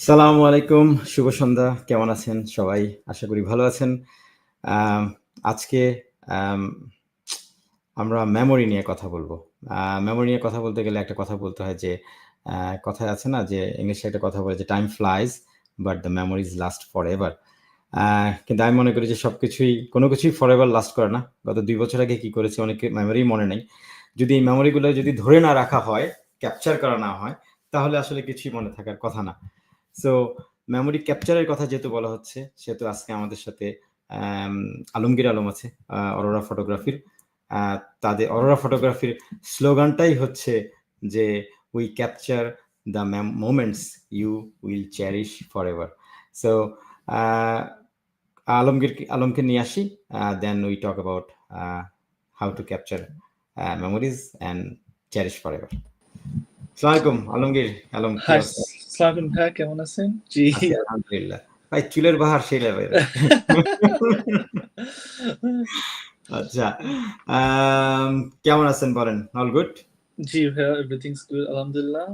সালামু আলাইকুম, শুভ সন্ধ্যা। কেমন আছেন সবাই? আশা করি ভালো আছেন। আম আজকে আম আমরা মেমোরি নিয়ে কথা বলব। মেমোরি নিয়ে কথা বলতে গেলে একটা কথা বলতে হয় যে, আ কথায় আছে না যে ইংলিশে একটা কথা বলে যে, "time flies but the memories last forever." Uh কিন্তু আমি মনে করি যে কোনো কিছুই ফরএভার লাস্ট করে না। গত ২ বছর আগে কি করেছি অনেকের মেমোরিই মনে নেই। যদি এই মেমোরিগুলো যদি ধরে না রাখা হয়, ক্যাপচার করা না হয়, তাহলে আসলে কিছুই মনে থাকার কথা না। সো মেমোরি ক্যাপচারের কথা যেহেতু বলা হচ্ছে, সেহেতু আজকে আমাদের সাথে অ্যাম আলমগীর আলম আছে অরোরা ফটোগ্রাফির। আ তাদের অরোরা ফটোগ্রাফির স্লোগানটাই হচ্ছে যে, "we capture the moments you will cherish forever." So uh আলমকে নিয়ে আসি। Then we talk about uh how to capture memories and cherish forever. আসসালামু আলাইকুম আলমগীর আলম, কি হাই, অবস্থা? সালাম ভাইয়া কেমন আছেন? জি। আছি আলহামদুলিল্লাহ। ভাই চুলের বাহার সেই লেভেলের। আচ্ছা। আম কেমন আছেন বলেন? All good? জি ভাইয়া, everything's good, Alhamdulillah.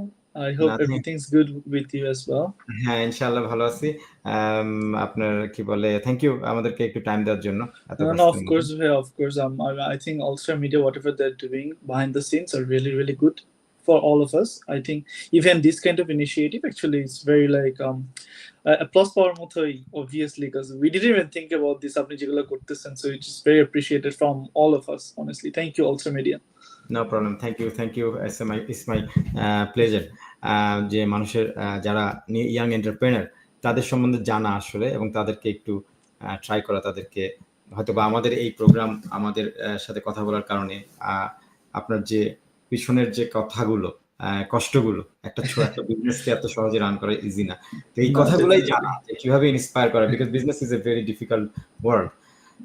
I hope nothing everything's good with you as well. হ্যাঁ, ইনশাআল্লাহ ভালো আছি। আম আপনার কি বলে থ্যাংক ইউ আমাদেরকে একটু টাইম দেওয়ার জন্য এত No, no, ব্যস্তের of মধ্যে। course, ভাইয়া, of course. I think Ulster Media, whatever they're doing behind the scenes, are really, really good for all of us. I think even this kind of initiative actually is very like a plus for মতোই, obviously, because we didn't even think about this. আপনি যেগুলো করতেছেন, so it's just very appreciated from all of us. Honestly, thank you, Ulster Media. No problem. Thank you. It's my pleasure. যে মানুষের যারা young entrepreneur তাদের সম্বন্ধে জানা আসলে এবং তাদেরকে একটু ট্রাই করা তাদেরকে হয়তোবা আমাদের এই প্রোগ্রাম আমাদের সাথে কথা বলার কারণে আ আপনার যে পিছনের যে কথাগুলো, কষ্টগুলো একটা বিজনেসকে এত সহজে রান করা ইজি না। তো এই No, কথাগুলাই definitely, জানা যে কিভাবে ইন্সপায়ার করা because business is a very difficult world.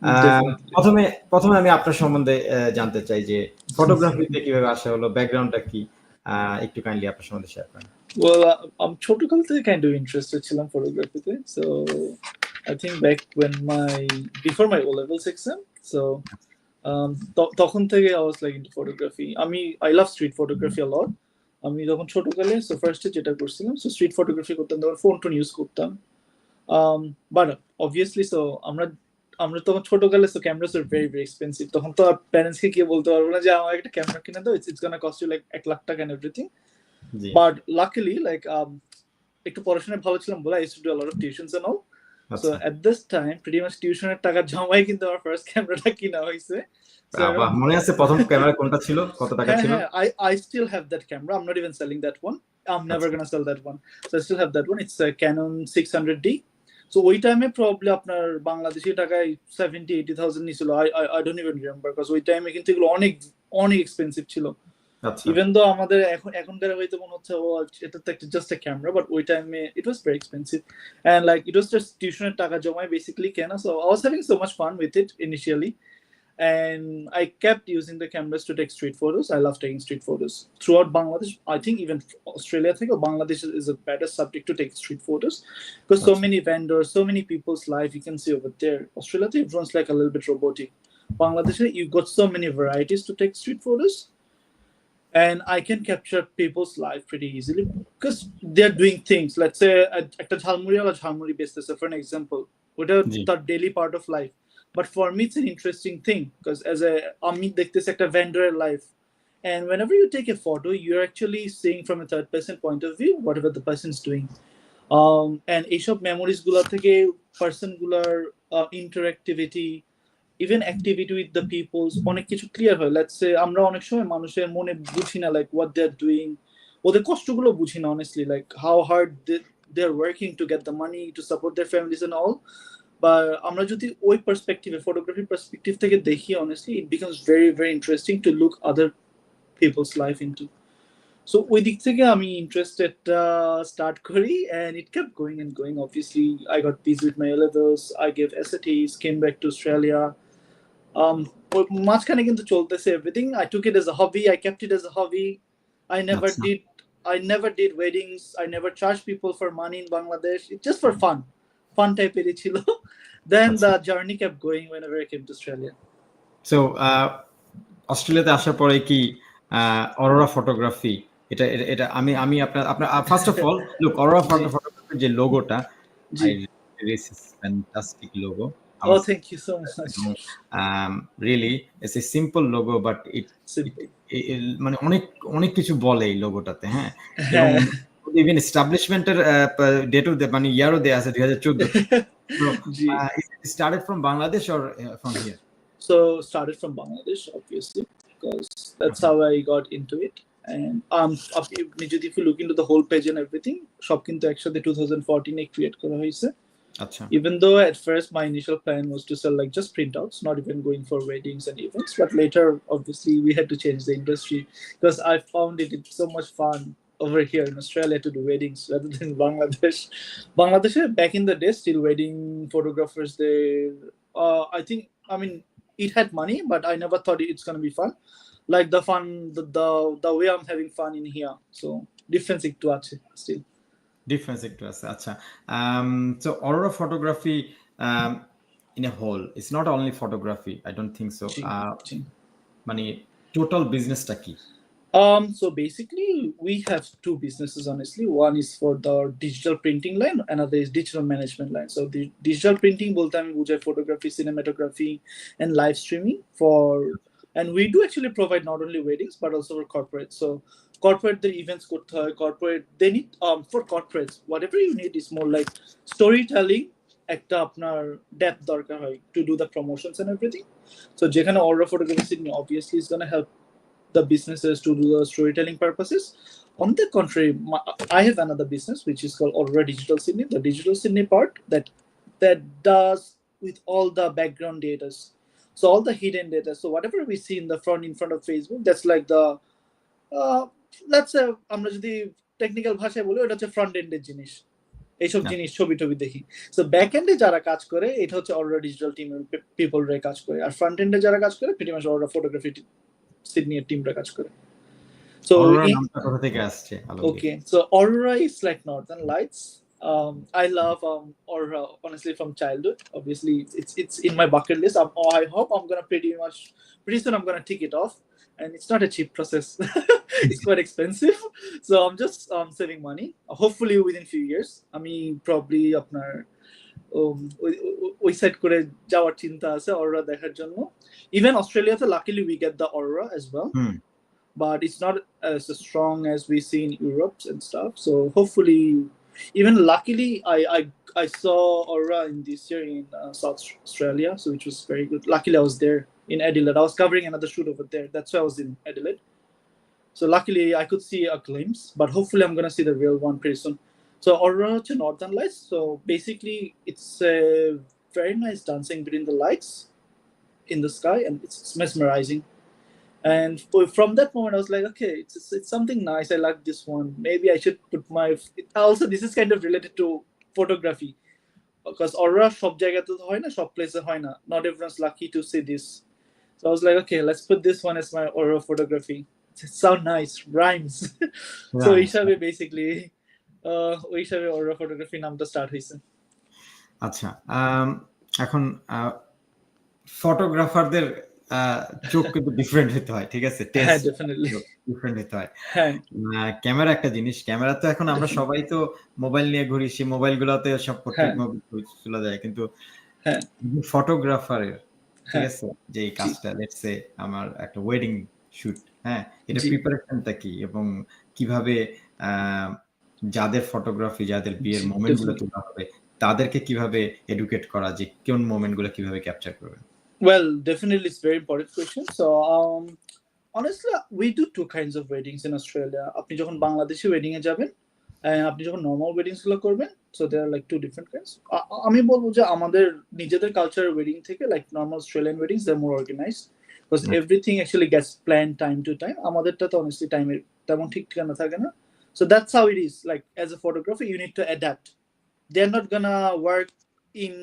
A definitely. ১ম এ আমি আপনার সম্বন্ধে জানতে চাই যে ফটোগ্রাফিতে কিভাবে আসা হলো? ব্যাকগ্রাউন্ডটা কি? একটু কাইন্ডলি আপনার সম্বন্ধে শেয়ার করেন। Well, ছোটকাল থেকে kind of interested ছিলাম photography-তে. So I think back when before my O levels exam, so তখন থেকে I was like into photography. I love street photography a lot. আমি যখন ছোটকালে so ফার্স্টে যেটা করছিলাম, so street photography করতাম, তখন ফোন ইউজ করতাম। But obviously, so আমরা আমরা তখন ছোটকালে so cameras are very very expensive. তখন তো প্যারেন্টস কে গিয়ে বলতে পারবো না যে আমার একটা ক্যামেরা কিনে দাও, it's gonna cost you like 1 lakh টাকা and everything. G. But luckily, like একটু পড়াশোনায় ভালো ছিলাম বলে I used to do a lot of tuitions and all. So আচ্ছা। at this time, pretty much টিউশনের টাকা জমাই কিন্তু আমার ফার্স্ট ক্যামেরাটা কিনা হয়েছে। So বাহ! around মনে আছে ১ম ক্যামেরা কোনটা ছিল? কত টাকা হ্যাঁ ছিল? হ্যাঁ, I still have that camera. I'm not even selling that one. I'm never আচ্ছা, gonna sell that one. So I still have that one. It's a Canon 600D. So ওই টাইমে প্রবাবলি আপনার বাংলাদেশি টাকায় 70-80,000 নিছিল। I don't even remember because ওই টাইমে কিন্তু এগুলো অনেক অনেক এক্সপেন্সিভ ছিল। আচ্ছা, ইভেন দো আমাদের এখনকার হয়তো মনে হচ্ছে ও এটা তো একটা জাস্ট এ ক্যামেরা, বাট ওই টাইমে it was very expensive and like it was just টিউশনের টাকা জমায় বেসিক্যালি কেনা। So I was having so much fun with it initially and I kept using the cameras to take street photos. I love taking street photos throughout Bangladesh. I think even Australia, I think Bangladesh is a better subject to take street photos because so আচ্ছা, many vendors, so many people's life you can see over there. Australia, everyone's like a little bit robotic. Bangladesh, you got so many varieties to take street photos, and I can capture people's life pretty easily because they're doing things. Let's say একটা ঝালমুড়িওয়ালা jhalmuri বেচতেছে for an example. ওটা জি, তার daily part of life. But for me, it's an interesting thing because as আমি দেখতেছি একটা vendor life. And whenever you take a photo, you're actually seeing from a third person point of view whatever the person's doing. And এইসব memories গুলা থেকে person গুলার interactivity, even activity with the peoples অনেক কিছু clear হয়। Let's say আমরা অনেক সময় মানুষের মনে বুঝি না like what they are doing, ওদের কষ্টগুলো বুঝি না honestly, like how hard they are working to get the money to support their families and all. বা আমরা যদি ওই পার্সপেক্টিভে ফটোগ্রাফি পার্সপেক্টিভ থেকে দেখি honestly it becomes very very interesting to look other peoples life into. So ওই দিক থেকে আমি ইন্টারেস্টেড স্টার্ট করি and it kept going and going. Obviously I got busy with my levels, I gave SATs, came back to Australia. মাঝখানে কিন্তু চলতেছে everything. I took it as a hobby, I kept it as a hobby. I never আচ্ছা, did I never did weddings, I never charged people for money in Bangladesh. It's just for fun type এরই ছিল। Then আচ্ছা। the journey kept going whenever I came to Australia. So অস্ট্রেলিয়াতে আসার পরে কি Arora photography এটা এটা এটা আমি আমি আপনার আপনার first of all look Aurora photography যে লোগোটা, জি। this is fantastic logo. Oh, আমার thank you so much. এবং really it's a simple logo but it Simple. মানে অনেক কিছু বলে এই লোগোটাতে, হ্যাঁ? এবং হ্যাঁ। ইভেন এস্টাবলিশমেন্ট এর ডেটও মানে ইয়ারও দেয়া আছে 2014 তে। So G. it started from Bangladesh or from here? So started from Bangladesh, obviously, because that's Okay. how I got into it. And if you look into the whole page and everything, সব কিন্তু একসাথে 2014 এ create করা হয়েছে. আচ্ছা। Even though at first my initial plan was to sell like just printouts, not even going for weddings and events, but later obviously we had to change the industry because I found it's so much fun over here in Australia to do weddings rather than Bangladesh. Bangladesh back in the day, still wedding photographers there. I mean, it had money, but I never thought it's gonna be fun. Like the fun, the way I'm having fun in here. So difference একটু আছে still. Difference একটু আছে, আচ্ছা। So Aurora photography in a whole, it's not only photography, I don't think so. জি, জি। মানে total বিজনেসটা কি? So basically, we have two businesses. Honestly, one is for the digital printing line, another is digital management line. So the digital printing, both time photography, cinematography, and live streaming for, and we do actually provide not only weddings but also for corporate. So corporate the events could corporate they need for corporates whatever you need is more like storytelling. একটা আপনার depth দরকার হয় to do the promotions and everything. So যেখানে Aurora Photography obviously is going to help the businesses to do the storytelling purposes. On the contrary, I have another business which is called Aurora Digital Sydney. The Digital Sydney part that does with all the background data, so all the hidden data. So whatever we see in front of Facebook, that's like the let's say আমরা যদি technical ভাষায় বলি ওটা হচ্ছে front এন্ডের জিনিস, এইসব জিনিস ছবি টবি দেখি। সো ব্যাক এন্ডে যারা কাজ করে এটা হচ্ছে অরোরা ডিজিটাল টিমের পিপল রে কাজ করে, আর ফ্রন্ট এন্ডে যারা কাজ করে প্রিটি মাচ অরোরা ফটোগ্রাফি সিডনির টিমরা কাজ করে। So অরোরা নামটা কোথা থেকে আসছে? okay, so Aurora is like Northern Lights. I love Aurora honestly from childhood. Obviously, it's in my bucket list. I hope I'm gonna pretty soon I'm gonna tick it off, and it's not a cheap process. It's quite expensive, so I'm just saving money. Hopefully within few years. I mean, probably আপনার ওই side করে যাওয়ার চিন্তা আছে অরোরা দেখার জন্য। Even Australia, luckily we get the Aurora as well. But it's not as strong as we see in Europe and stuff. So hopefully, even luckily, I saw Aurora in this year in South Australia, so which was very good. Luckily, I was there in Adelaide. I was covering another shoot over there. That's why I was in Adelaide. So luckily, I could see a glimpse. But hopefully, I'm gonna see the real one pretty soon. So Aurora to Northern Lights. So basically, it's a very nice dancing between the lights in the sky, and it's mesmerizing. And from that moment I was like, okay, it's something nice, I like this one, maybe I should put my also this is kind of related to photography because Aurora সব জায়গাতে তো হয় না, সব প্লেসে হয় না, not everyone's lucky to see this. So I was like, okay, let's put this one as my Aurora Photography. It sound nice, rhymes. So Right. হিসাবে basically ওই হিসাবে Aurora Photography নামটা স্টার্ট হয়েছে। আচ্ছা, এখন ফটোগ্রাফারদের চোখ কিন্তু ডিফারেন্ট হতে হয়, ঠিক আছে? হ্যাঁ, টেস্ট ডেফিনেটলি ডিফারেন্ট হতে হয়। হ্যাঁ, ক্যামেরা একটা জিনিস, ক্যামেরা তো এখন আমরা সবাই তো মোবাইল নিয়ে ঘুরি, সেই মোবাইলগুলোতে সব পোর্ট্রেট চলে যায়, কিন্তু হ্যাঁ, ফটোগ্রাফারের, ঠিক হ্যাঁ, আছে, যে এই কাজটা লেটস সে আমার একটা ওয়েডিং শুট, হ্যাঁ, এটা জি। প্রিপারেশনটা কি এবং কিভাবে যাদের ফটোগ্রাফি, যাদের বিয়ের মোমেন্ট গুলো তোলা হবে তাদেরকে কিভাবে এডুকেট করা যে কোন মোমেন্ট গুলো কিভাবে ক্যাপচার করবে? Well, definitely, it's a very important question. So, honestly, we do two kinds of weddings in Australia. আপনি যখন বাংলাদেশি ওয়েডিং এ যাবেন, আপনি যখন নর্মাল ওয়েডিংস গুলো করবেন, so there are like two different kinds. আমি বলবো যে আমাদের নিজেদের কালচার ওয়েডিং থেকে like normal Australian weddings, they're more organized because everything actually gets planned time to time. আমাদেরটা তো honestly টাইমের তেমন ঠিক ঠিকানা থাকে না. So that's how it is. Like as a photographer, you need to adapt. They're not gonna work in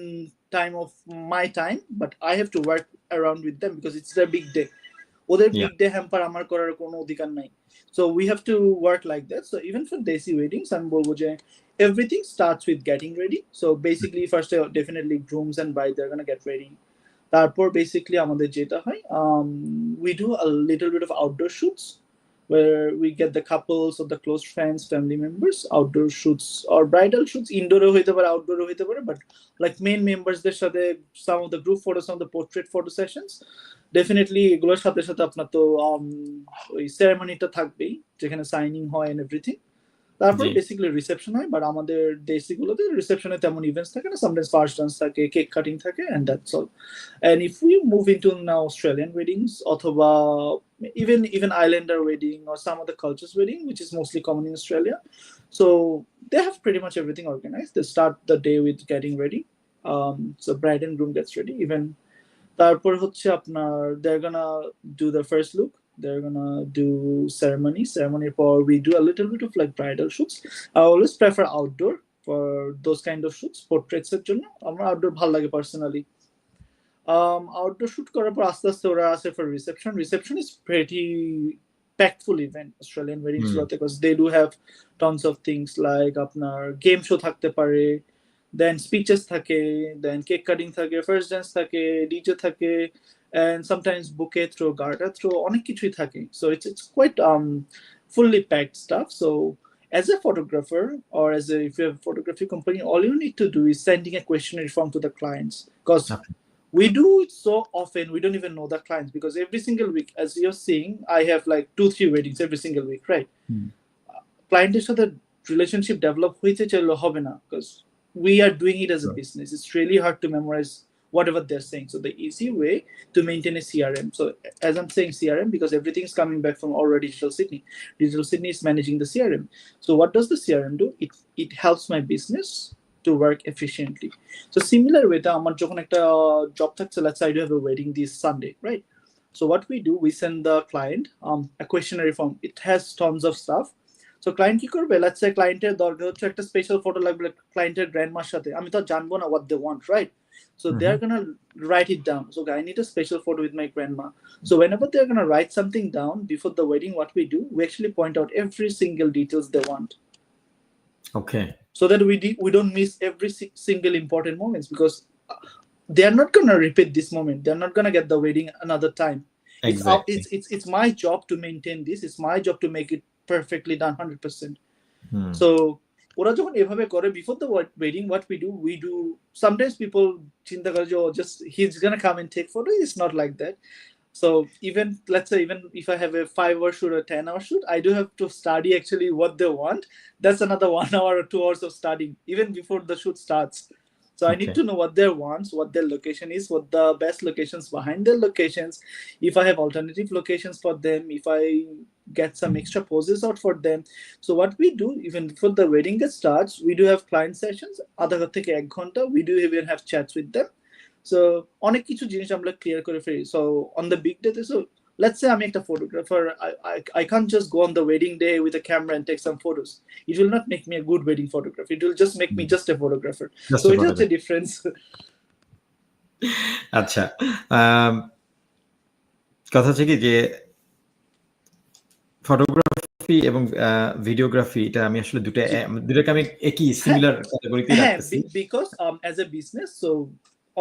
time of my time, but I have to work around with them because it's their big day. ওদের big day hamper আমার করার কোনো অধিকার নাই. So we have to work like that. So even for desi weddings, আমি বলবো যে everything starts with getting ready. So basically first definitely grooms and bride they're gonna get ready. তারপর basically আমাদের যেটা হয় we do a little bit of outdoor shoots where we get the couples or the close friends, family members, outdoor shoots or bridal shoots, indoor hoite pare, outdoor hoite pare, but like main members der সাথে some of the group photos, some of the portrait photo sessions, definitely এগুলোর সাথে সাথে আপনার তো ওই সেরেমনিটা থাকবেই যেখানে signing হয় এন্ড এভরিথিং। তারপর বেসিক্যালি রিসেপশন হয়, বাট আমাদের দেশগুলোতে রিসেপশনে তেমন ইভেন্টস থাকে না, সামটাইমস ফার্স্ট ডান্স থাকে, কেক কাটিং থাকে, and that's all. And if we move into now Australian weddings অথবা even islander wedding or some other cultures wedding, which is mostly common in Australia, so they have pretty much everything organized. They start the day with getting ready, so bride and groom gets ready, even তারপর হচ্ছে আপনার they're gonna do the first look, they're gonna do ceremony for we do a little bit of like bridal shoots. I always prefer outdoor for those kind of shoots, portraits এর জন্য আমার outdoor ভালো লাগে personally. Outdoor shoot করার পর আস্তে আস্তে ওরা আসে for reception is pretty impactful event Australian weddings গুলোতে, because they do have tons of things like আপনার game show থাকতে পারে, then speeches থাকে, then cake cutting থাকে, first dance থাকে, DJ থাকে, and sometimes bouquet throw, garter throw, অনেক কিছুই থাকে, so it's quite fully packed stuff. So as a photographer or if you have a photography company, all you need to do is sending a questionnaire form to the clients, because we do it so often we don't even know the clients, because every single week, as you're seeing, I have like 2-3 weddings every single week, right? Clienটের সাথে relationship develop হইতে চাইলে হবে না, because we are doing it as a business. It's really hard to memorize whatever they're saying. So the easy way to maintain a CRM. So as I'm saying CRM, because everything's coming back from Aurora Digital Sydney. Digital Sydney is managing the CRM. So what does the CRM do? It helps my business to work efficiently. So similar way, আমার যখন একটা job থাকছে, let's say I do have a wedding this Sunday, right? So what we do, we send the client a questionnaire form. It has tons of stuff. So client কি করবে, let's say clienটের দরকার হচ্ছে একটা special photo লাগবে ক্লায়েন্টের গ্র্যান্ডমার সাথে, আমি তো জানবো না what they want, right? So they're gonna write it down. So I need a special photo with my grandma. So whenever they're gonna write something down before the wedding, what we do, we actually point out every single details they want. Okay. So that we don't miss every single important moments, because they are not gonna repeat this moment. They're not gonna get the wedding another time. Exactly. It's my job to maintain this. It's my job to make it perfectly done 100%. So ওরা যখন এভাবে করে before the wedding, what we do sometimes people চিন্তা করে যে just he's gonna come and take photo. It's not like that. So even let's say even if I have a 5-hour shoot or 10-hour shoot, I do have to study actually what they want. That's another 1 hour or 2 hours of studying even before the shoot starts. So I need to know what their wants, what their location is, what the best locations behind their locations, if I have alternative locations for them, if I get some extra poses out for them. So what we do, even before the wedding starts, we do have client sessions, আধা ঘন্টা থেকে 1 ঘন্টা, we do even have chats with them. So অনেক কিছু জিনিস আমরা clear করে ফেলি। So on the big day, so let's say I'm a photographer, I can't just go on the wedding day with a camera and take some photos. It will not make me a good wedding photographer. It will just make me just a photographer. So it's just a difference. আচ্ছা, কথা হচ্ছে কি যে photography এবং videography, এটা আমি আসলে দুটাকে আমি একই সিমিলার ক্যাটাগরিতে রাখতেছি, because as a business, so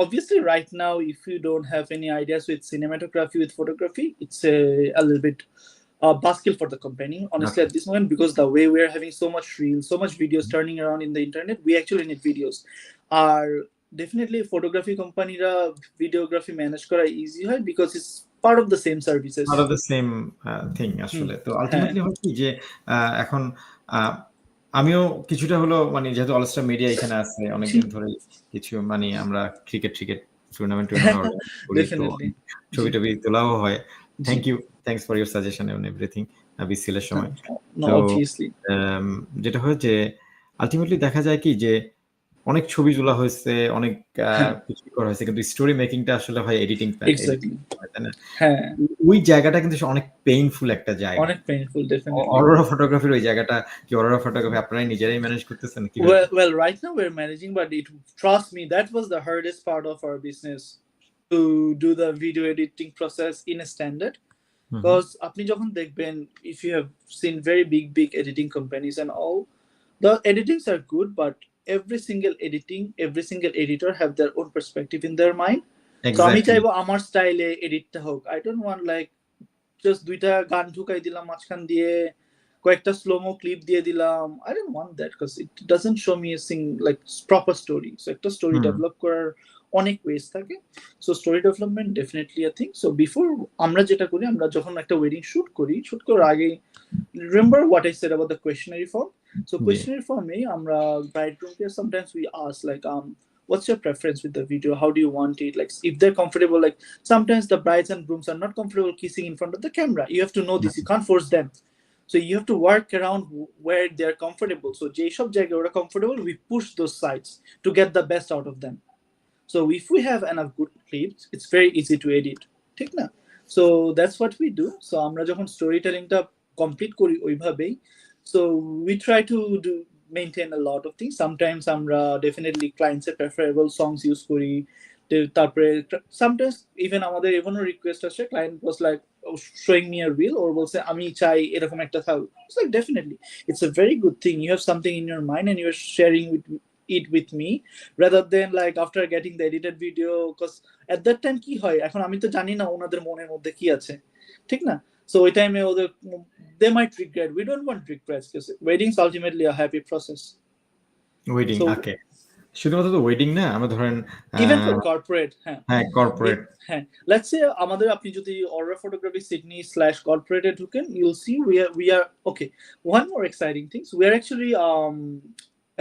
obviously right now if you don't have any ideas with cinematography, with photography, it's a little bit buzzkill for the company, honestly, at this moment, because the way we're having so much reels, so much videos turning around in the internet, we actually need videos. Are definitely photography company ra videography manage kora easy হয়, because it's part of the same services, part of the same thing আসলে। তো ultimately হয় কি যে এখন আমিও কিছুটা হলো মানে যেহেতু অলস্টার মিডিয়া এখানে আছে অনেকদিন ধরে, কিছু মানে আমরা ক্রিকেট টুর্নামেন্ট করি, তো ছবি টবি তোলাও হয়। Thanks for your suggestion and everything BCL এর সময়। তো যেটা হয় যে আলটিমেটলি দেখা যায় কি যে অনেক ছবি তোলা হয়েছে, অনেক কিছু করা হয়েছে, কিন্তু স্টোরি মেকিংটা আসলে হয় এডিটিং, তাই না? ওই জায়গাটা কিন্তু অনেক পেইনফুল একটা জায়গা, অনেক পেইনফুল ডেফিনেটলি। অরোরা ফটোগ্রাফির ওই জায়গাটা কি অরোরা ফটোগ্রাফি আপনারাই নিজেরাই ম্যানেজ করতেছেন কি? Well, right now we're managing, but trust me, that was the hardest part of our business, to do the video editing process in a standard. Because আপনি যখন দেখবেন, if you have seen very big editing companies and all, the editings are good, but every single editor have their own perspective in their mind. So আমি চাইবো আমার স্টাইলে এডিটটা হোক, I don't want like just দুইটা গান ঢুকাই দিলাম মাঝখান দিয়ে, কয়েকটা স্লোমো ক্লিপ দিয়ে দিলাম। I don't want that because it doesn't show me a like proper story. So একটা স্টোরি ডেভেলপ করার অনেক ওয়েজ থাকে। So story development definitely I think. So before আমরা যেটা করি, আমরা যখন একটা ওয়েডিং শুট করি, শুট করার আগে, remember what I said about the questionnaire form? So questionnaire form আমরা bridegroomকে sometimes we ask like what's your preference with the video, how do you want it, like if they're comfortable, like sometimes the brides and grooms are not comfortable kissing in front of the camera. You have to know this, you can't force them. So you have to work around where they're comfortable. So যেই সব জায়গায় ওরা comfortable, we push those sides to get the best out of them. So if we have enough good clips, it's very easy to edit, ঠিক না? So that's what we do. So আমরা যখন story টেলিংটা complete করি ওইভাবেই, so we try to do maintain a lot of things. Sometimes আমরা definitely clients এর preferable songs use করি, তারপরে sometimes even আমাদের এমনও রিকোয়েস্ট আসে, client was like showing me a reel or বলছে আমি চাই এরকম একটা থাকবে। It's like definitely it's a very good thing, you have something in your mind and you're sharing it with me rather than like after getting the edited video, because at that time কি হয়, এখন আমি তো জানি না ওনাদের মনের মধ্যে কি আছে, ঠিক না? So ওই টাইমে ওদের they might regret. We don't want regrets because wedding is ultimately a happy process. Wedding okay, শুধুমাত্র তো ওয়েডিং না, আমরা ধরেন even for corporate, হ্যাঁ কর্পোরেট, হ্যাঁ let's say আমাদের আপনি যদি Aurora Photography Sydney/corporate এ ঢুকেন, you'll see we are okay. One more exciting thing, so we are actually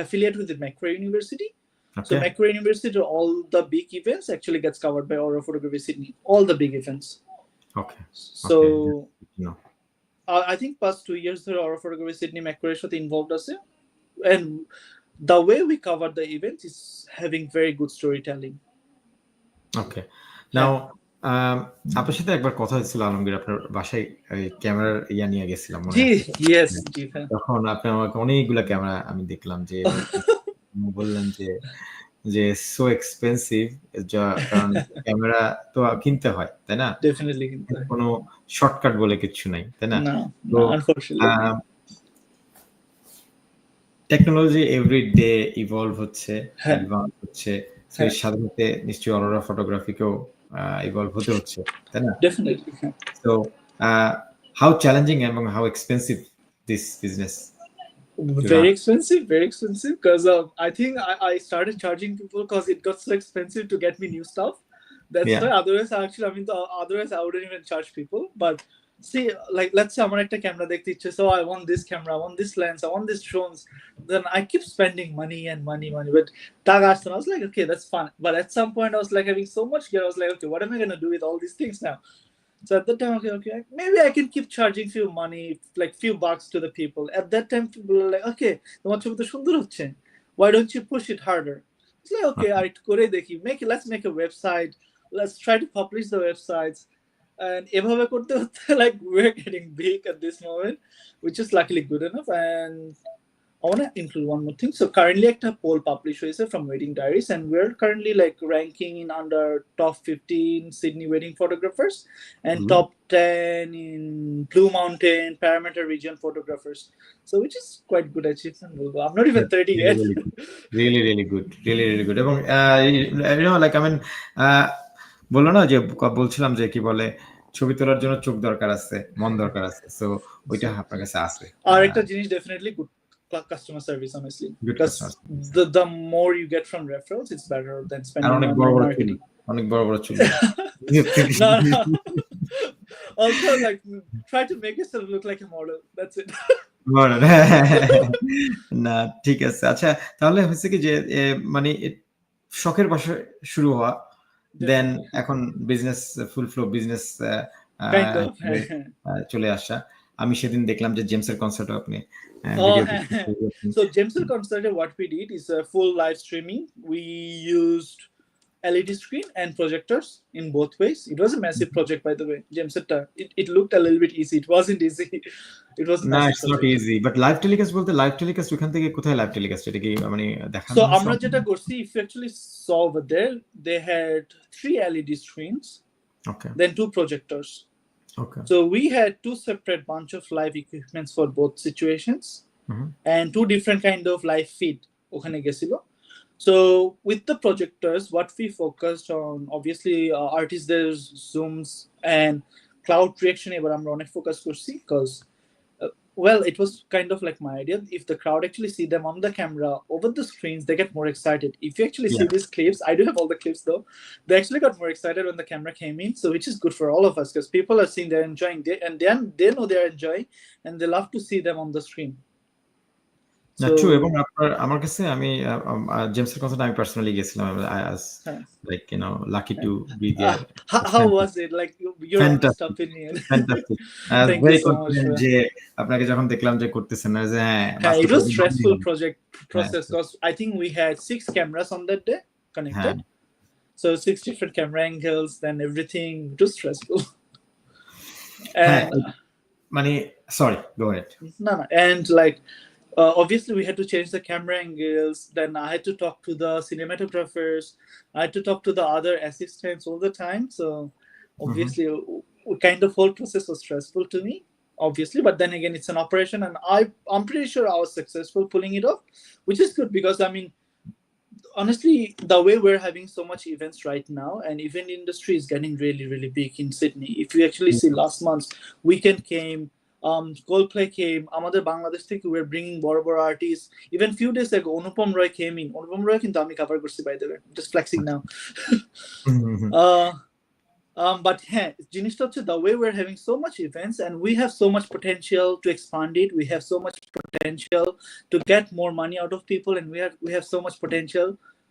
affiliated with the Macquarie University. So Macquarie University, all the big events actually gets covered by Aurora Photography Sydney, all the big events. Okay. So no. I think past 2 years ধরে Aurora Photography Sydney Macquarie সাথে involved আছে, and the way we cover the event is having very good storytelling. Okay. Now আপনার সাথে একবার কথা হয়েছিল আলমগীর, আপনার বাসায় ক্যামেরার ইয়া নিয়ে গেছিলাম মনে আছে? Yes, তখন আপনি আমাকে অনেকগুলা ক্যামেরা আমি দেখলাম যে বললেন যে সো এক্সপেন্সিভ, কারণ ক্যামেরা তো কিনতে হয়, তাই না? ডেফিনেটলি কিনতে হয়, কোনো শর্টকাট বলে কিছু নাই, তাই না? না unfortunately technology every day evolve হচ্ছে, অ্যাডভান্স হচ্ছে, তো এর সাথে সাথে নিশ্চয়ই অরোরা ফটোগ্রাফিকেও ইভলভ হতে হচ্ছে, তাই না? ডেফিনেটলি। সো হাউ চ্যালেঞ্জিং এবং how expensive this business? Very expensive because I think I started charging people because it got so expensive to get me new stuff. That's why otherwise otherwise I wouldn't even charge people. But see, like let's say আমার একটা camera দেখতে ইচ্ছে, so I want this camera, I want this lens, I want this drones, then I keep spending money and money, but টাকা আসছে না। I was like, okay, that's fun, but at some point I was like having so much gear, I was like, okay, what am I gonna do with all these things now? So at that time, okay, maybe I can keep charging few money, like few bucks to the people. At that time, people were like, okay, তোমার ছবি তো সুন্দর হচ্ছে, why don't you push it harder? It's like, okay, I করে দেখি, let's make a website, let's try to publish the websites, and এভাবে করতে করতে like we're getting big at this moment, which is luckily good enough. And I want to include one more thing. So currently একটা poll published হয়েছে from Wedding Diaries, and we're currently like ranking in under top 15 Sydney wedding photographers and top 10 in Blue Mountain, Parramatta region photographers. So which is quite good achievement. I'm not even 30 yet. Really good. এবং you know like I mean বললো না যে বলছিলাম যে কি বলে ছবি তোলার জন্য চোখ দরকার আছে, মন দরকার আছে, সো ওইটা আপনার কাছে আছে। আর একটা জিনিস definitely good customer service, honestly, because the more you get from referrals, it's better than spending on marketing. অনেক বড় চুল No. Also, like try to make yourself look like a model, that's it. না ঠিক আছে। আচ্ছা, তাহলে হচ্ছে কি যে মানে শখের বশে শুরু হওয়া, দেন এখন বিজনেস ফুল ফ্লো বিজনেস চলে আসা। আমি সেদিন দেখলাম যে জেমসের কনসার্টে আপনি So James's concert, what we did is a full live streaming. We used LED screen and projectors in both ways. It was a massive project, by the way. James, it looked a little bit easy. It wasn't easy. It was no, it's not easy. But live telecast বলতে live telecast ওখান থেকে কোথায় live telecast এটা কি মানে দেখানো? So আমরা যেটা করছি, if you actually saw over there, they had 3 LED screens. Okay. Then 2 projectors. Okay. So we had 2 separate bunch of live equipments for both situations, and 2 different kind of live feed ওখানে গেছিল. So with the projectors, what we focused on, obviously artists, there's zooms and cloud reaction এবার আমরা অনেক focus করছি because well, it was kind of like my idea. If the crowd actually see them on the camera over the screens, they get more excited. If you actually see these clips, I do have all the clips though. They actually got more excited when the camera came in, so which is good for all of us because people are seeing they're enjoying it, and then they know they're enjoying, and they love to see them on the screen. না true এবং আমার কাছে আমি জেমসের concert আমি personally গেছিলাম like you know lucky to be there How was it? Like your honest opinion. Fantastic Thank very you so much. Confident যে আপনাকে যখন দেখলাম যে করতেছেন না যে হ্যাঁ It was stressful process because I think we had 6 cameras on that day connected. So 6 different camera angles, then everything. It was stressful. And sorry, go ahead. No, and like obviously we had to change the camera angles. Then I had to talk to the cinematographers. I had to talk to the other assistants all the time. So obviously, kind of whole process was stressful to me. Obviously, but then again, it's an operation, and I'm pretty sure I was successful pulling it off, which is good because I mean, honestly, the way we're having so much events right now, and event industry is getting really, really big in Sydney. If you actually see last month's Weekend came, Coldplay came, Amader Bangladesh theke we're bringing boro artists. Even few days ago, Anupam Roy came in. Anupam Roy kintu ami cover korchi by the way. Just flexing now. But yeah, jinishta hocche the way we're having so much events and we have so much potential to expand it. We have so much potential to get more money out of people, and we have so much potential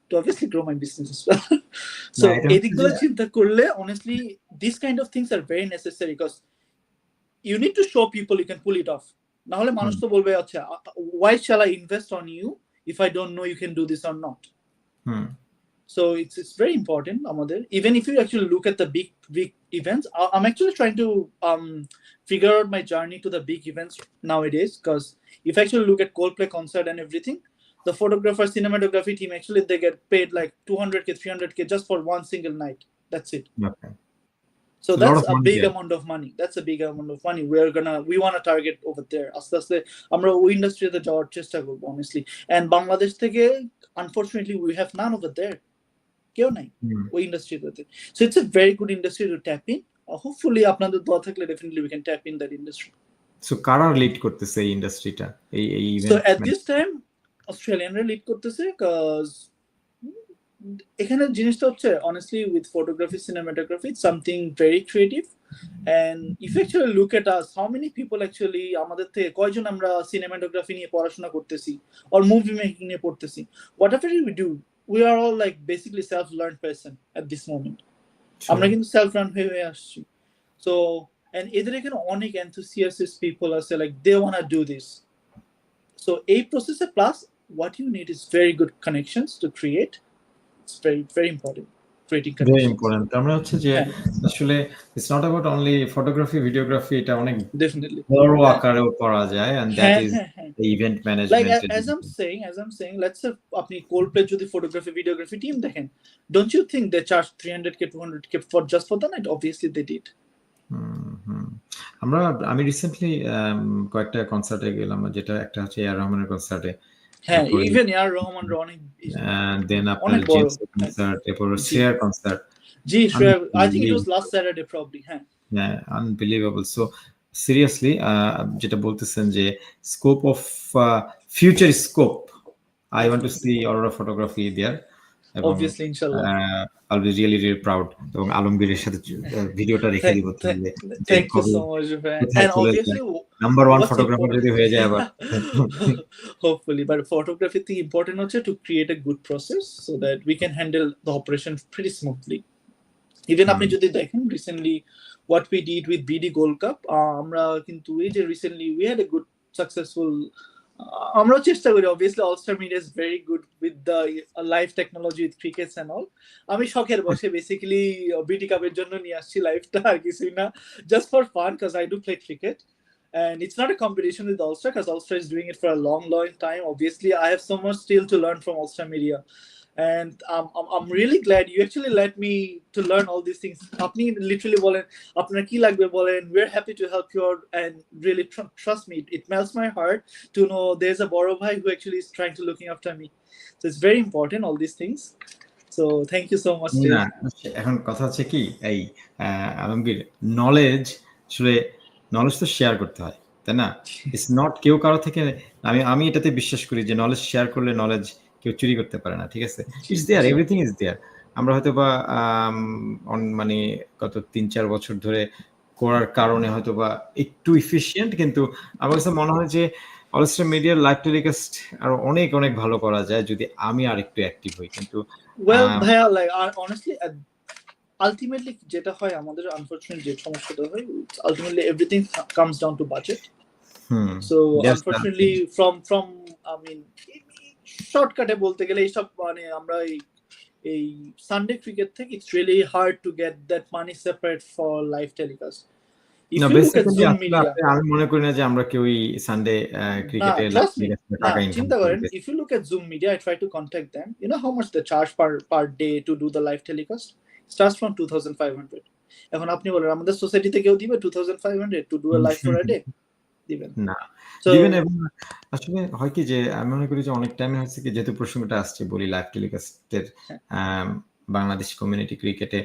to obviously grow my business as well. So edigula chinta korle honestly these kind of things are very necessary because you need to show people you can pull it off. Na hole manush to bolbe acha why shall I invest on you if I don't know you can do this or not. So it's very important amader. Even if you actually look at the big events, I'm actually trying to figure out my journey to the big events nowadays because if you actually look at Coldplay concert and everything, the photographer cinematography team actually they get paid like 200k 300k just for one single night. That's it. Okay. So that's a big amount of money. That's a big amount of money. We want to target over there. Aste amra ওই ইন্ডাস্ট্রিতে যাওয়ার চেষ্টা করব honestly. And Bangladesh থেকে unfortunately we have none over there. কেউ নাই ওই ইন্ডাস্ট্রিতে. So it's a very good industry to tap in. Hopefully আপনাদের দোয়া থাকলে definitely we can tap in that industry. So কারা লিড করতেছে এই ইন্ডাস্ট্রিটা এই event? So at this time Australianরা লিড করতেছে cuz এখানে জিনিসটা হচ্ছে honestly with photography cinematography it's something very creative, and if you actually look at us how many people actually আমাদের থেকে কয়জন আমরা cinematography নিয়ে পড়াশোনা করতেছি or movie making নিয়ে পড়তেছি. Whatever we do we are all like basically self-learned person at this moment. আমরা কিন্তু self-learned হয়ে আসছি. So and এদের এখানে অনেক enthusiastic people আছে like they want to do this. So এই process plus what you need is very good connections to create. It's very, very important. Creating connections. Very important. আমরা হচ্ছে যে আসলে it's not about only photography, videography. এটা অনেক definitely বড় আকারেও করা যায়, and that is the event management. Like as I'm saying, let's say আপনি Coldplay যদি photography, videography team দেখেন, don't you think they charge 300k, 200k for just for the night? Obviously they did. আমি recently কয়েকটা কনসার্টে গেলাম, যেটা একটা হচ্ছে এআর রহমানের কনসার্টে। হ্যাঁ, ইভেন এআর রহমান অনেক দেন আপনার জেমস কনসার্ট, এরপর share concert. G share, I think it was last Saturday probably. হ্যাঁ, আনবিলিভেবল। সো সিরিয়াসলি যেটা বলতেছেন যে scope of future scope, I want to see Arora Photography there. Obviously, inshallah. I'll be really, really proud. এবং আলমগীরের সাথে ভিডিওটা রেখে দিব তাহলে। Thank you so much, man. And obviously, number 1 photographer যদি হয়ে যায় আবার। Hopefully, but photography thing important হচ্ছে to create a good process so that we can handle the operation pretty smoothly. Even আপনি যদি দেখেন recently what we did with BD Gold Cup, আমরা কিন্তু এই যে recently we had a good successful আমরাও চেষ্টা করি, obviously all star media is very good with the live technology with crickets and all. আমি শখের বসে basically BD Cup এর জন্য নিয়ে আসছি লাইভটা, আর কিছুই না, just for fun because I do play cricket and it's not a competition with All Star because All Star is doing it for a long time. Obviously I have so much still to learn from All Star media, and I'm really glad you actually let me to learn all these things. আপনি literally বলেন আপনার কি লাগবে বলেন, we're happy to help you out, and really trust me, it melts my heart to know there's a boro bhai who actually is trying to looking after me. So it's very important all these things. So thank you so much. এখন কথা হচ্ছে কি এই Alamgir knowledge আসলে knowledge তো share করতে হয়, তাই না? ইটস নট কেউ কারো থেকে, আমি এটাতে বিশ্বাস করি যে নলেজ শেয়ার করলে নলেজ কেউ চুরি করতে পারে না, ঠিক আছে? It's there, everything is there. আমরা হয়তো বা মানে গত 3-4 বছর ধরে করার কারণে হয়তো বা একটু ইফিশিয়েন্ট, কিন্তু আমার কাছে মনে হয় যে অলস্টার মিডিয়ার লাইভ টেলিকাস্ট আরো অনেক অনেক ভালো করা যায় যদি আমি আর একটু অ্যাক্টিভ হই। কিন্তু well ভাইয়া like honestly ultimately যেটা হয় আমাদের আনফরচুনেট যে সমস্যাটা হয় ultimately everything comes down to budget. So that's unfortunately from I mean শর্টকাটে বলতে গেলে এইসব মানে আমরা এই সানডে ক্রিকেট থেকে it's really hard to get that money separate for live telecast. If না, you look at basically Zoom আসলে media, আমি মনে করি না যে আমরা কেউই সানডে ক্রিকেটে trust me, টাকা ইনকাম চিন্তা করেন, করি। if you look at Zoom media, I try to contact them. You know how much they charge per day to do the live telecast? It starts from 2,500. এখন আপনি বলেন আমাদের সোসাইটিতে কেউ দিবে 2,500 to do a live for a day? দিবেন না, So দিবেন। এবং আসলে হয় কি যে আমি মনে করি যে অনেক টাইমে হচ্ছে কি, যেহেতু প্রসঙ্গটা আসছে বলি লাইভ টেলিকাস্টের বাংলাদেশ কমিউনিটি ক্রিকেটে,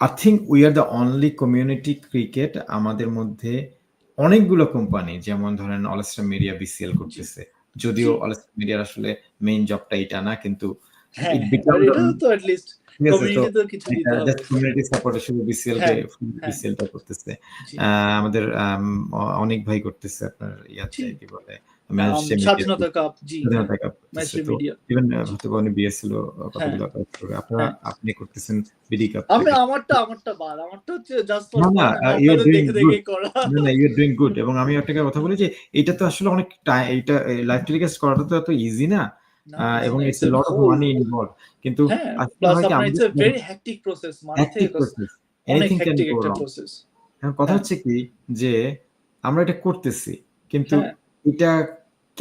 I think we are the only community cricket আমাদের মধ্যে অনেকগুলো কোম্পানি, যেমন ধরেন অলস্টার মিডিয়া বিসিএল করতেছে, যদিও অলস্টার মিডিয়ার আসলে মেইন জবটা এটা না, কিন্তু হ্যাঁ, it become এটা তো at least ঠিক আছে। তো কমিউনিটি তো কিছু দিতে হবে। জাস্ট কমিউনিটি সাপোর্ট হিসেবে বিসিএল কে বিসিএলটা করতেছে। আমাদের অনেক ভাই করতেছে আপনার ইয়াতে কি বলে স্বাধীনতা কাপ, জি স্বাধীনতা কাপ ম্যাচ করতেছে। তো মিডিয়া। ইভেন হয়তো উনি বিএসএল কতগুলো কাজ করবে, আপনারা আপনি করতেছেন বিডি কাপ। আমি আমারটা বাদ, আমারটা হচ্ছে জাস্ট ফর না না, ফান, আমি ইউ আর আপনাদের ডুইং দেখে গুড। দেখে করা। না না, ইউ আর ডুইং গুড। এবং আমি একটা কথা বলি যে এটা তো আসলে অনেক এইটা লাইভ টেলিকাস্ট করাটা তো এত ইজি না, এবং it's a lot of money involve. কিন্তু আসলে প্লাস হয় কি, আপনার আমাদের it's a very hectic process, money থেকে প্রসেস, অনেক এনিথিং ক্যান হেক্টিক গো একটা রং। প্রসেস। কথা হচ্ছে কি যে আমরা এটা করতেছি, কিন্তু হ্যাঁ। এটা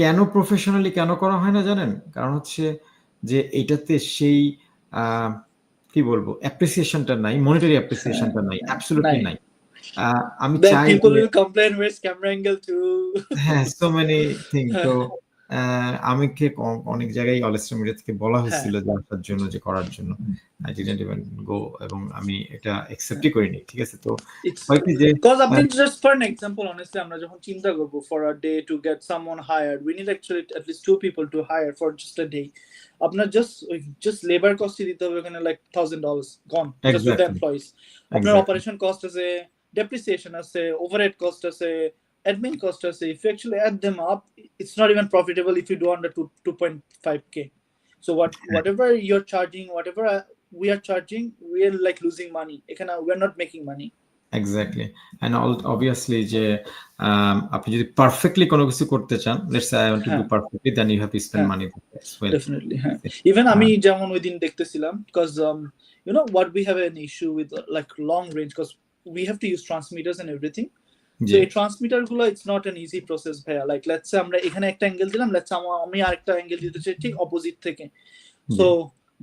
কেন প্রফেশনালি কেন করা হয় না জানেন? কারণ হচ্ছে যে এটাতে সেই কি বলবো অ্যাপ্রিসিয়েশনটা নাই, মনিটারি অ্যাপ্রিসিয়েশনটা নাই, অ্যাবসলিউটলি নাই। আমি Then চাই people যে will complain where's camera angle too. হ্যাঁ, সো মেনি থিং। তো আমাকে অনেক জায়গায় অলস্টার মিডিয়া থেকে বলা হয়েছিল যে আসার জন্য, যে করার জন্য। আই ডিডন্ট ইভেন গো, এবং আমি এটা অ্যাকসেপ্টই করিনি, ঠিক আছে? তো হয় কি যে because আপনি just for an example, honestly আমরা যখন চিন্তা করব for a day to get someone hired, we need actually at least 2 people to hire for just a day. আপনার just labor cost দিতে হবে ওখানে like $1,000 gone just with the employees. আপনার operation cost আছে, depreciation আছে, overhead cost আছে, admin cost আছে. If you actually add them up, it's not even profitable if you do under 2.5k. So whatever you're charging, whatever we are charging, we are like losing money. We're not making money. Exactly. And obviously যে আপনি যদি perfectly কোনো কিছু করতে চান, let's say I want to do perfectly, then you have to spend money as well. Definitely. Even আমি যেমন ওই দিন দেখতেছিলাম, because you know what, we have an issue with like long range, because we have to use transmitters and everything. So এই transmitter গুলো it's not an easy process ভাইয়া। like let's say আমরা এখানে একটা অ্যাঙ্গেল দিলাম, let's say আমি আরেকটা angle দিতে চাই ঠিক অপোজিট থেকে, so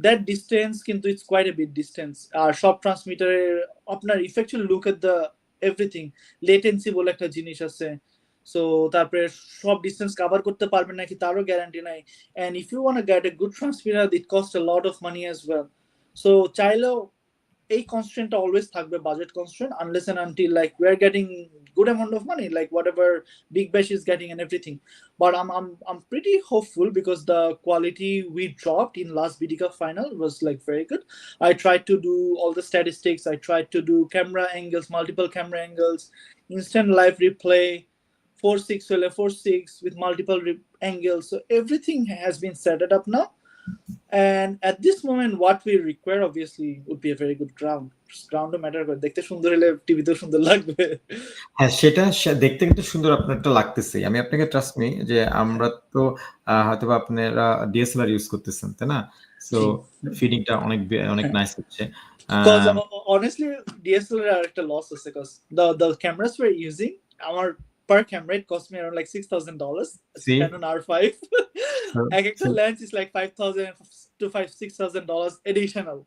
that distance কিন্তু it's quite a bit distance। আর সব ট্রান্সমিটারের আপনার if actually look at the everything, latency বলে একটা জিনিস আছে, so তারপরে সব ডিসটেন্স কভার করতে পারবেন নাকি তারও গ্যারান্টি নাই, and if you want to get a good transmitter it costs a lot of money as well. So চাইলেও এই constraint always থাকবে, budget constraint, unless and until like we're getting good amount of money like whatever Big Bash is getting and everything. But I'm pretty hopeful because the quality we dropped in last BD Cup final was like very good. I tried to do all the statistics, I tried to do camera angles, multiple camera angles, instant live replay, 4:6 4:6 with multiple angles, so everything has been set it up now. And at this moment what we require obviously would be a very good ground to matter করে, দেখতে সুন্দর হলে টিভিতে সুন্দর লাগবে। হ্যাঁ, সেটা দেখতে কিন্তু সুন্দর আপনারটা লাগতেছে। আমি আপনাকে ট্রাস্ট মি যে আমরা তো হয়তোবা আপনারা ডিএসএলআর ইউজ করতেছেন, তাই না? সো ফিডিংটা অনেক নাইস হচ্ছে। Because honestly DSLR আর একটা লস আছে, because the cameras we're using, আমার per camera it cost me around like $6,000. Canon R5 এক একটা lens is like $5,000 to $6,000 additional.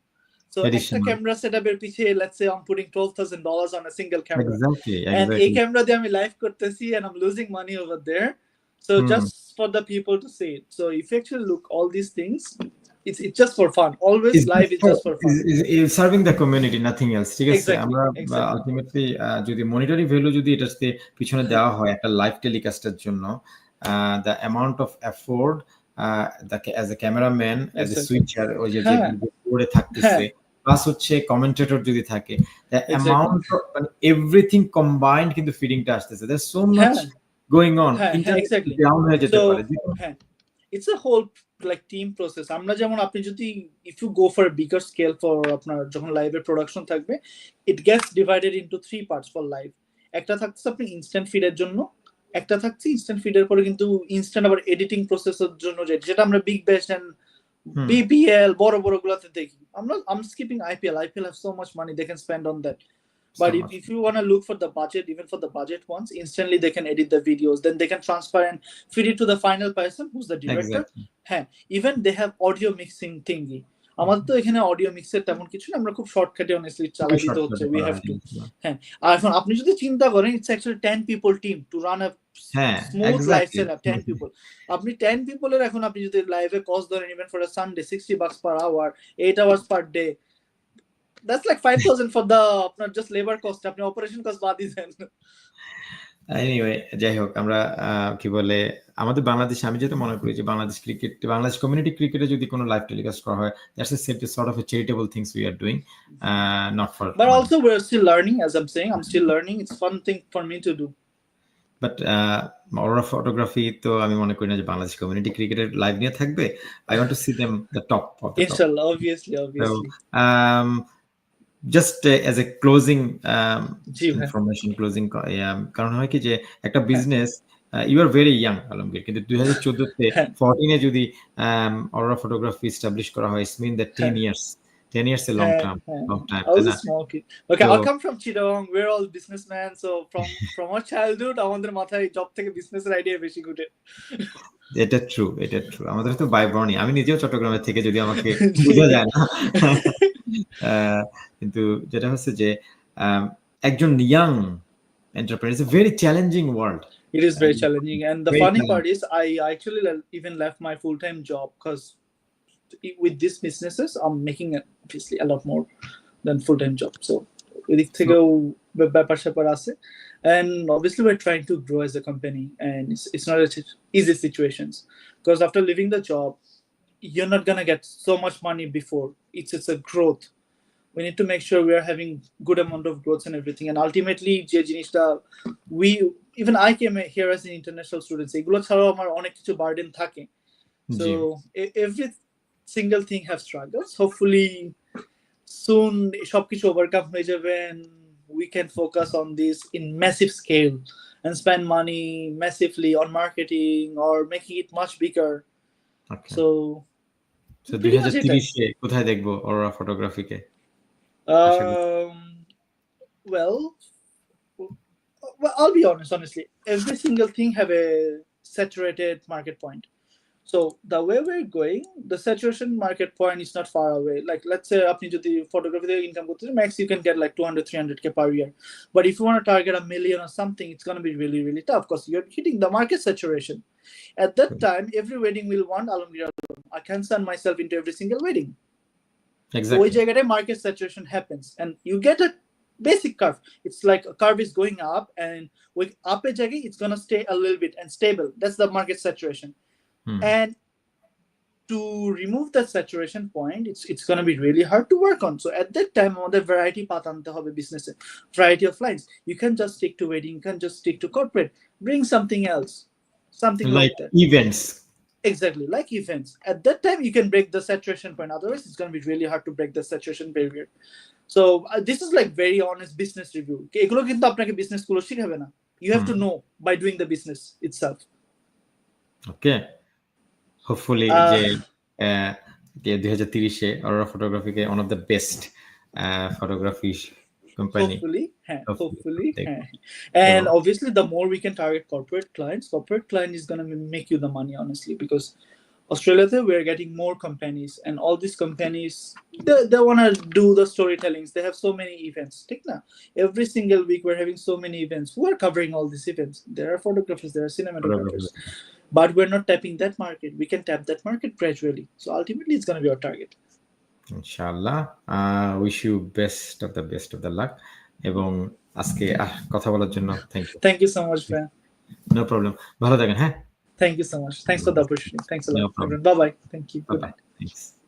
So একটা camera setup-এর পিছে let's say I'm putting $12,000 on a single camera. Exactly. And এই camera দিয়ে আমি live করতেছি and I'm losing money over there. So just for the people to see it. So if you actually look all these things, it's just for fun. Always live is just for fun. is serving the community, nothing else. ঠিক আছে, Exactly, আমরা exactly. Ultimately যদি monetary value যদি এটাতে পিছনে দেওয়া হয় একটা লাইভ টেলিকাস্টের জন্য, the amount of effort as a cameraman, as a Exactly. switcher, ওই যে হ্যাঁ, বোর্ডে থাকতেছে, প্লাস হচ্ছে কমেন্টেটর যদি থাকে, the Exactly. amount of everything combined কিন্তু ফিডিংটা আসতেছে, there's so much হ্যাঁ, going on, হ্যাঁ, ইন্টারনেট exactly. ডাউন হয়ে যেতে So, পারে। হ্যাঁ, it's a whole like team process. আমরা যেমন আপনি যদি if you go for a bigger scale for আপনার যখন লাইভের প্রোডাকশন থাকবে, it gets divided into 3 parts for live. একটা থাকছে আপনি ইনস্ট্যান্ট ফিডের জন্য, একটা থাকছে ইনস্ট্যান্ট ফিডের পরে কিন্তু ইনস্ট্যান্ট আবার এডিটিং প্রসেসের জন্য যেটা আমরা বিগ ব্যাশ এন্ড BPL বড় বড় গুলাতে দেখি। I'm skipping IPL have so much money they can spend on that. But if you want to look for the budget, even for the budget ones, instantly they can edit the videos, then they can transfer and feed it to the final person who's the director. Exactly. Even they have audio mixing thingy. আমাদের তো এখানে audio মিক্সের তেমন কিছু না, আমরা খুব শর্টকাটে অনেস্টলি চালাই দিতে হচ্ছে, we have to. হ্যাঁ, আর এখন আপনি যদি চিন্তা করেন it's actually 10 people team to run a smooth live setup, 10 people. আপনি 10 people এর এখন আপনি যদি লাইভে কস্ট ধরেন even for a Sunday $60 per hour, 8 hours per day, that's like 5,000 for the আপনার just labor cost, আপনি অপারেশন কস্ট বাদ দিবেন। এনিওয়ে, যাই হোক, আমরা কি বলে আমাদের বাংলাদেশে আমি যেটা মনে করি যে বাংলাদেশ কমিউনিটি ক্রিকেটে যদি কোনো লাইভ টেলিকাস্ট করা হয়, that's a sort of a charitable things we are doing, not for but also we're still learning, as I'm saying, I'm still learning, it's fun thing for me to do. But Arora Photography তো আমি মনে করি না যে Bangladesh community ক্রিকেটের live নিয়ে থাকবে। I want to see them the top of the Inshallah, top. Obviously. So, just as a closing information, closing কারণ হয় কি যে একটা business, you are very young Alamgir, কিন্তু 2014 তে 14 এ যদি Arora Photography establish করা হয়, it means that 10 years is a long time. I was a small kid. Okay, so, I'll come from Chittagong. We're all businessmen, so from our childhood আমাদের মাথায় job থেকে বিজনেসের idea বেশি ঘুরে। এটা true. আমাদের তো বাইবর্নই, আমি নিজেও চট্টগ্রামের থেকে, যদি আমাকে বোঝা যায় না। কিন্তু যেটা হচ্ছে যে একজন young entrepreneur, it's a very challenging world. It is very challenging, and the funny part is I actually even left my full-time job because with these businesses I'm making obviously a lot more than full-time job, so এদিক থেকেও ব্যাপার স্যাপার আছে, and obviously we're trying to grow as a company, and it's not easy situations because after leaving the job you're not gonna get so much money before. It's a growth. We need to make sure we are having good amount of growth and everything, and ultimately যে জিনিসটা even I came here as an international student, এগুলো ছাড়াও আমার অনেক কিছু burden থাকে, so every single thing have struggles. Hopefully soon সবকিছু overcome হয়ে যাবে and we can focus on this in massive scale and spend money massively on marketing or making it much bigger. Okay. So 2030 এ কোথায় দেখবো Arora Photography K? Well, I'll be honest, honestly, every single thing have a saturated market point. So the way we're going, the saturation market point is not far away. Like let's say apni jodi photography the income korte max you can get like 200-300k per year, but if you want to target $1 million or something, it's going to be really really tough because you're hitting the market saturation. At that time every wedding will want Alamgir Alam. I can't send myself into every single wedding. Exactly. ওই জায়গায় market saturation happens and you get a basic curve. It's like a curve is going up, and with up a jaggi it's going to stay a little bit and stable. That's the market saturation. And to remove that saturation point, it's going to be really hard to work on. So at that time আমাদের variety path আনতে হবে business, variety of lines. You can't just stick to wedding, you can't just stick to corporate. Bring something else, something like that. Events. Exactly, like events. At that time you can break the saturation point, otherwise it's going to be really hard to break the saturation barrier. So this is like very honest business review. এগুলো কিন্তু আপনাকে business গুলো শিখাবে না. You have to know by doing the business itself. Okay. Hopefully যে 2030 এ Arora Photography K one of the best photography company. Hopefully. And obviously the more we can target corporate client is going to make you the money, honestly, because Australia, we're getting more companies, and all these companies, they want to do the storytellings. They have so many events. Take na. Every single week, we're having so many events. Who are covering all these events? There are photographers, there are cinematographers, but we're not tapping that market. We can tap that market gradually. So ultimately, it's going to be our target. ইনশাআল্লাহ, wish you best of the luck, এবং আজকে কথা বলার জন্য thank you. Thank you so much, man. No problem, ভালো থাকেন। হ্যাঁ, Thank you so much. Thanks for the opportunity. Thanks a lot. No problem. Bye bye. Thank you. Good bye night. Thanks.